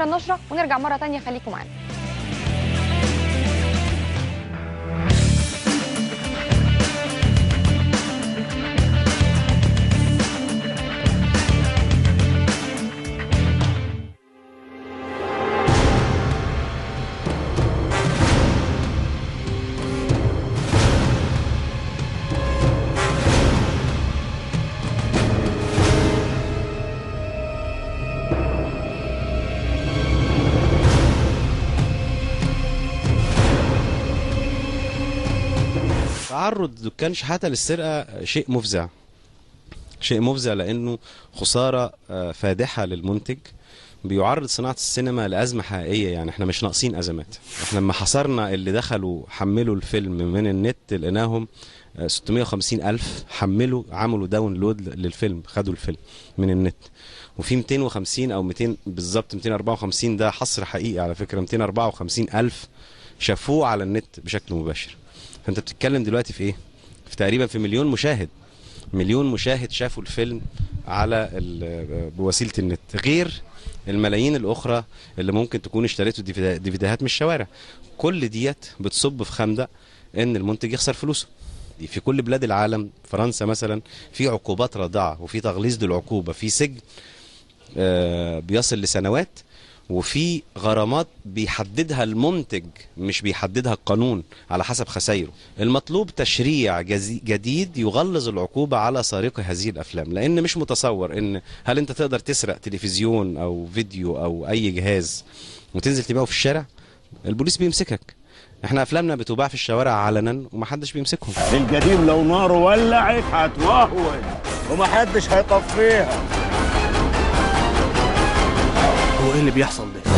النشرة ونرجع مرة تانية، خليكم معانا. تعرض دكان شحاتة للسرقة شيء مفزع، شيء مفزع لأنه خسارة فادحة للمنتج. بيعرض صناعة السينما لأزمة حقيقية. يعني احنا مش ناقصين أزمات. احنا لما حصرنا اللي دخلوا حملوا الفيلم من النت لقيناهم 650 ألف حملوا، عملوا داونلود للفيلم، خدوا الفيلم من النت. وفي 250 أو 200 بالظبط، 254 ده حصر حقيقي على فكرة، 254 ألف شافوه على النت بشكل مباشر. فانت بتتكلم دلوقتي في ايه؟ في تقريبا في مليون مشاهد، مليون مشاهد شافوا الفيلم على بوسيله النت، غير الملايين الاخرى اللي ممكن تكون اشتريتوا ديفيديوهات من الشوارع. كل ديت بتصب في خندق ان المنتج يخسر فلوسه. في كل بلاد العالم، فرنسا مثلا، في عقوبات رادعه وفي تغليظ للعقوبه، في سجن بيصل لسنوات، وفي غرامات بيحددها المنتج مش بيحددها القانون على حسب خسائره. المطلوب تشريع جديد يغلظ العقوبة على سارقي هذه الأفلام، لأن مش متصور إن هل أنت تقدر تسرق تلفزيون أو فيديو أو أي جهاز وتنزل تبيعه في الشارع؟ البوليس بيمسكك. احنا أفلامنا بتباع في الشوارع علنا ومحدش بيمسكهم. الجديد لو ناره ولعت هتوهوج ومحدش هيطفيها. هو ايه اللي بيحصل ده؟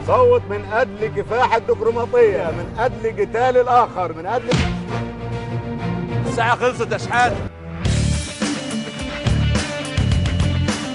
صوت من اجل كفاح الدبلوماسيه، من اجل قتال الاخر، من اجل الساعة خلصت يا شحاتة.